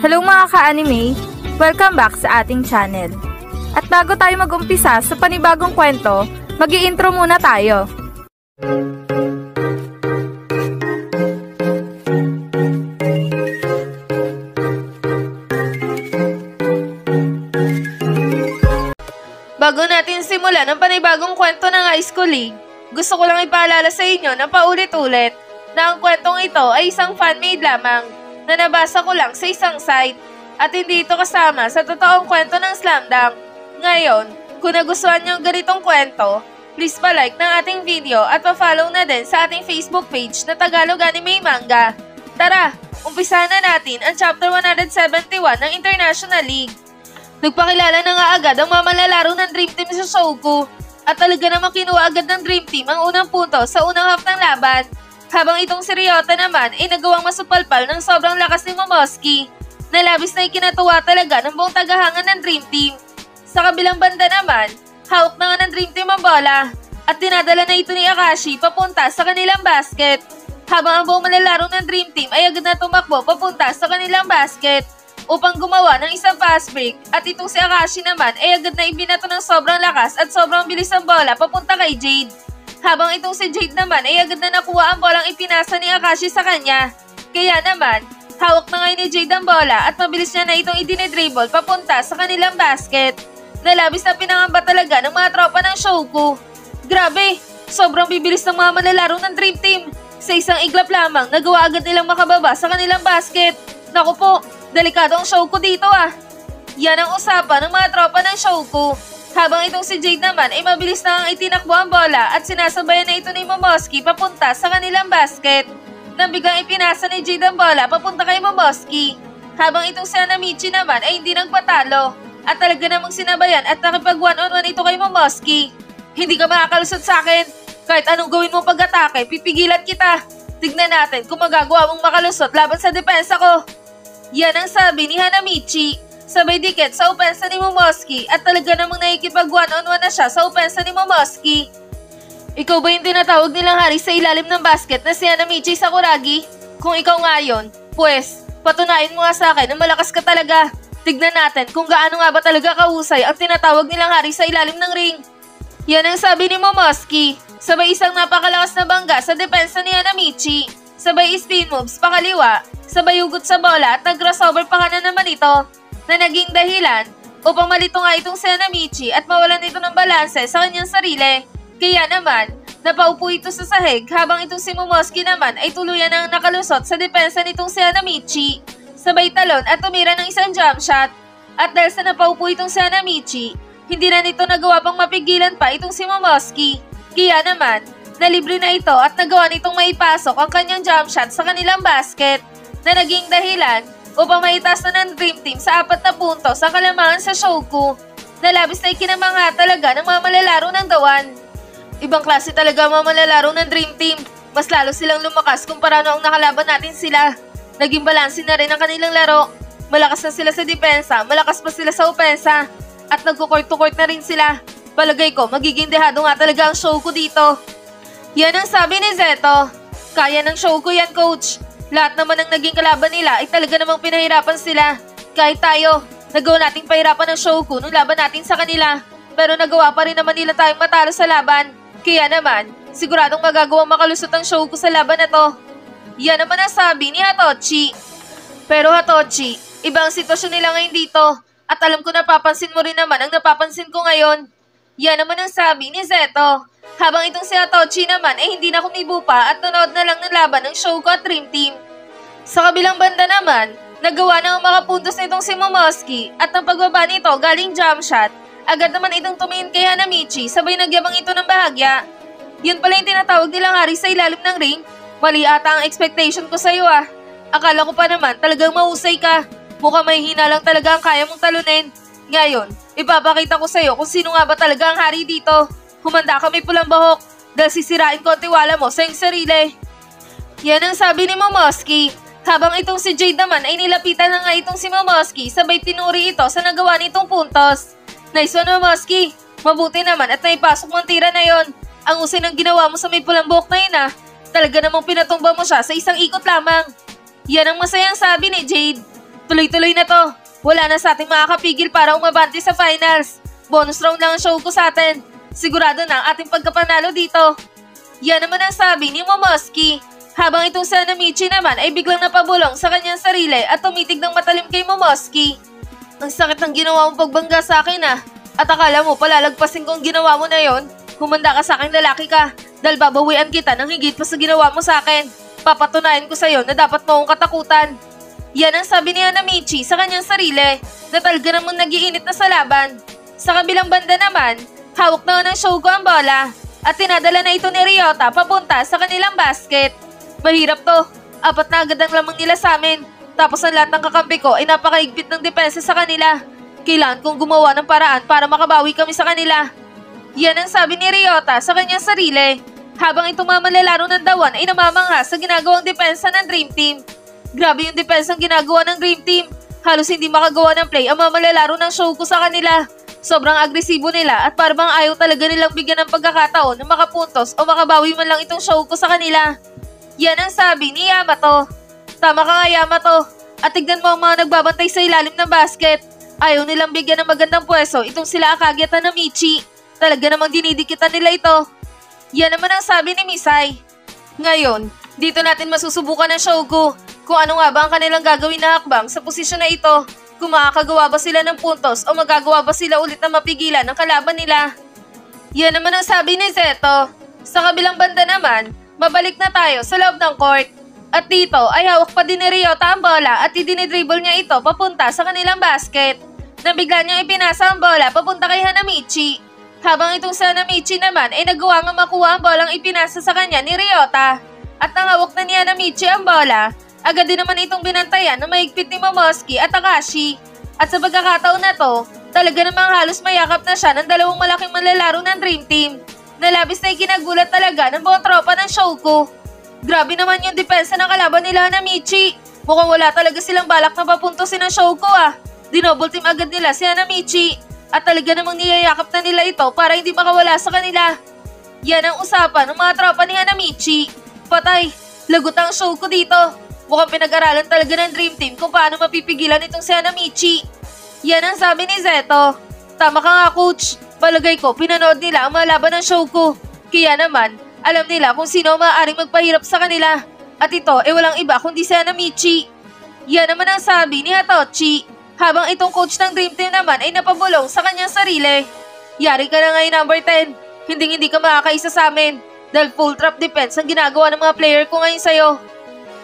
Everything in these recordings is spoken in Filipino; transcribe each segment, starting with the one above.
Hello mga ka-anime! Welcome back sa ating channel. At bago tayo mag-umpisa sa panibagong kwento, mag-i-intro muna tayo. Bago natin simulan ang panibagong kwento ng High School League, gusto ko lang ipaalala sa inyo na paulit-ulit na ang kwentong ito ay isang fan-made lamang na nabasa ko lang sa isang site at hindi ito kasama sa totoong kwento ng Slam Dunk. Ngayon, kung nagustuhan niyo ang ganitong kwento, please pa-like ng ating video at pa-follow na din sa ating Facebook page na Tagalog Anime Manga. Tara, umpisahan na natin ang Chapter 171 ng International League. Nagpakilala na nga agad ang mga manlalaro ng Dream Team sa Shouku at talaga namang kinuha agad ng Dream Team ang unang punto sa unang half ng laban. Habang itong si Ryota naman ay nagawang masupalpal ng sobrang lakas ni Momoshiki na labis na ikinatuwa talaga ng buong tagahangan ng Dream Team. Sa kabilang banda naman, hawak na nga ng Dream Team ang bola at dinadala na ito ni Akashi papunta sa kanilang basket. Habang ang buong manlalaro ng Dream Team ay agad na tumakbo papunta sa kanilang basket upang gumawa ng isang fast break at itong si Akashi naman ay agad na ibinato ng sobrang lakas at sobrang bilis ang bola papunta kay Jade. Habang itong si Jade naman ay agad na nakuha ang bolang ipinasa ni Akashi sa kanya. Kaya naman, hawak na ngayon ni Jade ang bola at mabilis niya na itong idinidribble papunta sa kanilang basket. Nalabis na pinangamba talaga ng mga tropa ng Shouku. Grabe, sobrang bibilis ng mga manlalaro ng Dream Team. Sa isang iglap lamang, nagawa agad nilang makababa sa kanilang basket. Naku po, delikado ang Shouku dito ah. Yan ang usapan ng mga tropa ng Shouku. Habang itong si Jade naman ay mabilis na ang itinakbo ang bola at sinasabayan na ito ni Momoshiki papunta sa kanilang basket. Nang biglang ipinasa ni Jade ang bola papunta kay Momoshiki. Habang itong si Hanamichi naman ay hindi nagpatalo at talaga namang sinabayan at nakipag one-on-one ito kay Momoshiki. Hindi ka makakalusot sa akin. Kahit anong gawin mong pag-atake, pipigilan kita. Tignan natin kung magagawa mong makalusot laban sa depensa ko. Yan ang sabi ni Hanamichi. Sabay dikit sa opensa ni Momoshiki at talaga namang nakikipag one-on-one na siya sa opensa ni Momoshiki. Ikaw ba yung tinatawag nilang hari sa ilalim ng basket na si Hanamichi Sakuragi? Kung ikaw nga yun, pues, patunayan mo nga sa akin na malakas ka talaga. Tignan natin kung gaano nga ba talaga kahusay ang tinatawag nilang hari sa ilalim ng ring. Yan ang sabi ni Momoshiki. Sabay isang napakalakas na bangga sa depensa ni Hanamichi. Sabay spin moves pakaliwa, sabay hugot sa bola at nag-crossover pa kanan naman ito na naging dahilan upang malito nga itong si Hanamichi at mawalan ito ng balanse sa kanyang sarili. Kaya naman, napaupo ito sa sahig habang itong si Momoshiki naman ay tuluyan ang nakalusot sa depensa nitong si Hanamichi. Sabay talon at tumira ng isang jump shot. At dahil sa napaupo itong si Hanamichi, hindi na nito nagawa pang mapigilan pa itong si Momoshiki. Kaya naman, nalibre na ito at nagawa nitong maipasok ang kanyang jump shot sa kanilang basket na naging dahilan upang maitas na ng Dream Team sa 4 na puntos ang kalamangan sa Shouku. Nalabis na ikinamangha talaga ng mga malalaro ng Dawan. Ibang klase talaga mga malalaro ng Dream Team. Mas lalo silang lumakas kumpara noong nakalaban natin sila. Naging balansin na rin ang kanilang laro. Malakas na sila sa depensa, malakas pa sila sa opensa. At nagko-court-to-court na rin sila. Palagay ko, magiging dehado nga talaga ang Shouku dito. Yan ang sabi ni Zeto. Kaya ng Shouku yan, coach. Lahat naman ng naging kalaban nila ay talaga namang pinahirapan sila. Kahit tayo, nagawa nating pahirapan ng Shouku nung laban natin sa kanila. Pero nagawa pa rin naman nila tayong matalo sa laban. Kaya naman, siguradong magagawang makalusot ang Shouku sa laban na to. Yan naman ang sabi ni Hatochi. Pero Hatochi, iba ang sitwasyon nila ngayon dito. At alam ko napapansin mo rin naman ang napapansin ko ngayon. Yan naman ang sabi ni Zeto. Habang itong si Hatochi naman ay hindi na kumibo pa at nanood na lang ng laban ng Shouku at Dream Team. Sa kabilang banda naman, nagawa na ang makapuntos nitong si Momoshiki at ang pagbaba nito galing jump shot. Agad naman itong tumingin kay Hanamichi sabay nagyabang ito ng bahagya. Yun pala yung tinatawag nilang hari sa ilalim ng ring. Mali ata ang expectation ko sa'yo ah. Akala ko pa naman talagang mahusay ka. Mukhang may hina lang talaga ang kaya mong talunin. Ngayon, ipapakita ko sa'yo kung sino nga ba talaga ang hari dito. Humanda ka may pulang bahok dahil sisirain ko ang tiwala mo sa iyong sarili. Yan ang sabi ni Momoshiki. Habang itong si Jade naman ay nilapitan na nga itong si Momoshiki sabay tinuri ito sa nagawa nitong puntos. Nice one Momoshiki. Mabuti naman at naipasok mo ang tira na yon. Ang usay ng ginawa mo sa may pulang buhok na yun ah. Talaga namang pinatumba mo siya sa isang ikot lamang. Yan ang masayang sabi ni Jade. Tuloy-tuloy na to. Wala na sa ating makakapigil para umabante sa finals. Bonus round lang ang show ko sa atin. Sigurado na ang ating pagkapanalo dito. Yan naman ang sabi ni Momoski. Habang itong si Hanamichi naman ay biglang napabulong sa kanyang sarili at tumitig ng matalim kay Momoski. Ang sakit ng ginawa mong pagbangga sa akin ah. At akala mo palalagpasin kong ginawa mo na yon? Humanda ka sa akin, lalaki ka. Dahil babawian kita ng higit pa sa ginawa mo sa akin. Papatunayan ko sa'yo na dapat mo akong katakutan. Yan ang sabi ni Hanamichi sa kanyang sarili na talaga namang nag-iinit na sa laban. Sa kabilang banda naman, hawak na ng Shogo ang bola at tinadala na ito ni Ryota papunta sa kanilang basket. Mahirap to. 4 na agad ang lamang nila sa amin. Tapos ang lahat ng kakampi ko ay napakaigpit ng depensa sa kanila. Kailangan kong gumawa ng paraan para makabawi kami sa kanila. Yan ang sabi ni Ryota sa kanyang sarili. Habang itong mga manlalaro ng Dawan ay namamangha sa ginagawang depensa ng Dream Team. Grabe yung depensa ang ginagawa ng Dream Team. Halos hindi makagawa ng play ang mga manlalaro ng Shogo sa kanila. Sobrang agresibo nila at parang ayaw talaga nilang bigyan ng pagkakataon na makapuntos o makabawi man lang itong Shogo sa kanila. Yan ang sabi ni Yamato. Tama ka nga, Yamato. At tignan mo ang mga nagbabantay sa ilalim ng basket. Ayaw nilang bigyan ng magandang pwesto itong sila Akagi at Hanamichi. Talaga namang dinidikitan nila ito. Yan naman ang sabi ni Misai. Ngayon, dito natin masusubukan ng Shogo kung ano nga ba ang kanilang gagawin na hakbang sa posisyon na ito. Kung makakagawa ba sila ng puntos o magagawa ba sila ulit na mapigilan ng kalaban nila. Yan naman ang sabi ni Zeto. Sa kabilang banda naman, mabalik na tayo sa loob ng court. At dito ay hawak pa din ni Ryota ang bola at idinidribble niya ito papunta sa kanilang basket. Nang bigla niyang ipinasa ang bola papunta kay Hanamichi. Habang itong si Hanamichi naman ay nagawa nga makuha ang bolang ipinasa sa kanya ni Ryota. At nang hawak na ni Hanamichi ang bola, agad din naman itong binantayan na mahigpit ni Momoski at Takashi. At sa pagkakataon na to, talaga namang halos mayakap na siya ng dalawang malaking manlalaro ng Dream Team. Nalabis na ikinagulat talaga ng buong tropa ng Shogo. Grabe naman yung depensa ng kalaban nila Hanamichi. Mukhang wala talaga silang balak na papuntosin ng Shogo ah. Dinouble team agad nila si Hanamichi. At talaga namang niyayakap na nila ito para hindi makawala sa kanila. Yan ang usapan ng mga tropa ni Hanamichi. Patay, lagot ang Shogo dito. Mukhang pinag-aralan talaga ng Dream Team kung paano mapipigilan itong si Hanamichi. Yan ang sabi ni Zeto. Tama ka nga, coach. Palagay ko, pinanood nila ang mga laban ng Shogo. Kaya naman, alam nila kung sino ang maaaring magpahirap sa kanila. At ito ay walang iba kundi si Hanamichi. Yan naman ang sabi ni Hatoshi. Habang itong coach ng Dream Team naman ay napabulong sa kanyang sarili. Yari ka na ngayon number 10. Hindi ka makakaisa sa amin. Dahil full trap defense ang ginagawa ng mga player ko ngayon sa'yo.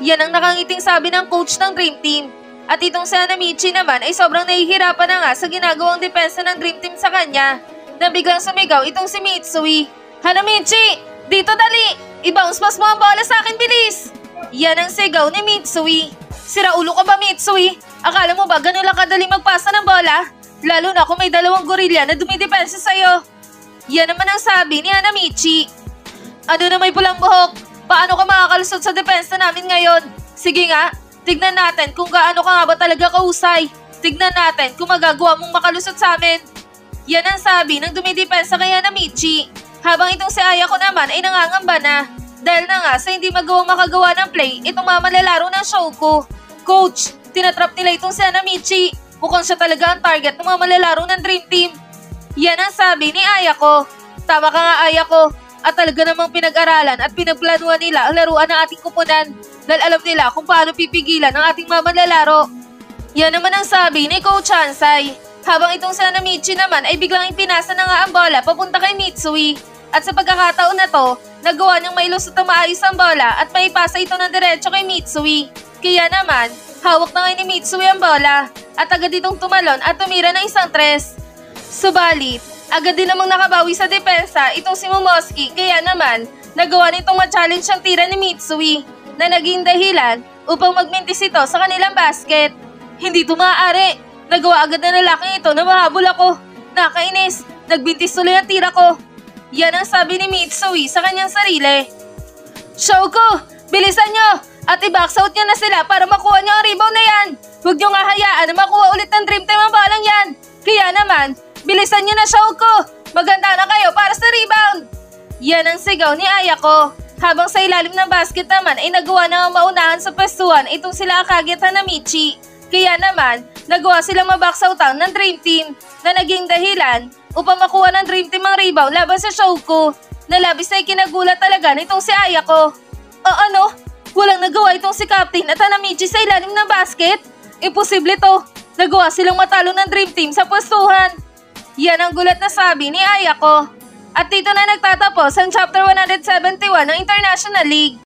Yan ang nakangiting sabi ng coach ng Dream Team. At itong si Hanamichi naman ay sobrang nahihirapan na nga sa ginagawang depensa ng Dream Team sa kanya. Na biglang sumigaw itong si Mitsui. Hanamichi! Dito dali! I-bounce pass mo ang bola sa akin, bilis! Yan ang sigaw ni Mitsui. Sira ulo ka ba, Mitsui? Akala mo ba ganun lang kadali magpasa ng bola? Lalo na kung may dalawang gorilla na dumidepensa sa'yo. Yan naman ang sabi ni Hanamichi. Ano na may pulang buhok? Paano ka makakalusot sa depensa namin ngayon? Sige nga, tignan natin kung gaano ka nga ba talaga kahusay. Tignan natin kung magagawa mong makalusot sa amin. Yan ang sabi ng dumidepensa kay Hanamichi. Habang itong si Ayako naman ay nangangamba na. Dahil na nga sa hindi magawang makagawa ng play itong mga manlalaro ng Shogo. Coach, tinatrap nila itong si Hanamichi. Mukhang siya talaga ang target ng mga manlalaro ng Dream Team. Yan ang sabi ni Ayako. Tama ka nga, Ayako. At talaga namang pinag-aralan at pinagplanuhan nila ang laruan ng ating kupunan. Dahil alam nila kung paano pipigilan ang ating mga manlalaro. Yan naman ang sabi ni Coach Hansai. Habang itong si Hanamichi naman ay biglang ipinasa na nga ang bola papunta kay Mitsui. At sa pagkakataon na to, nagawa niyang mailusot na maayos ang bola at maipasa ito ng diretso kay Mitsui. Kaya naman, hawak na ngayon ni Mitsui ang bola at agad itong tumalon at tumira ng isang tres. Subalit, agad din namang nakabawi sa depensa itong si Momoski kaya naman, nagawa nitong ma-challenge ang tira ni Mitsui na naging dahilan upang magmintis ito sa kanilang basket. Hindi ito maaari. Nagawa agad na lalaki ito na mahabol ako. Nakainis, nagbintis tuloy ang tira ko. Yan ang sabi ni Mitsui sa kanyang sarili. Shogo, bilisan nyo! At i-box out nyo na sila para makuha nyo ang rebound na yan. Huwag nyo nga hayaan na makuha ulit ng Dream Team ang balang yan. Kaya naman, bilisan nyo na, Shogo. Maganda na kayo para sa rebound. Yan ang sigaw ni Ayako. Habang sa ilalim ng basket naman ay nagawa na ang maunahan sa pwestuhan itong sila Akagi at Hanamichi. Kaya naman, nagawa silang mabox outan ng Dream Team na naging dahilan upang makuha ng Dream Team ang rebound laban sa Shoko. Nalabis na ikinagulat talaga nitong si Ayako. Ano? Walang nagawa itong si Captain at Hanamichi sa ilalim ng basket? Imposible to. Nagawa silang matalo ng Dream Team sa pwestuhan. Yan ang gulat na sabi ni Ayako. At dito na nagtatapos ang Chapter 171 ng International League.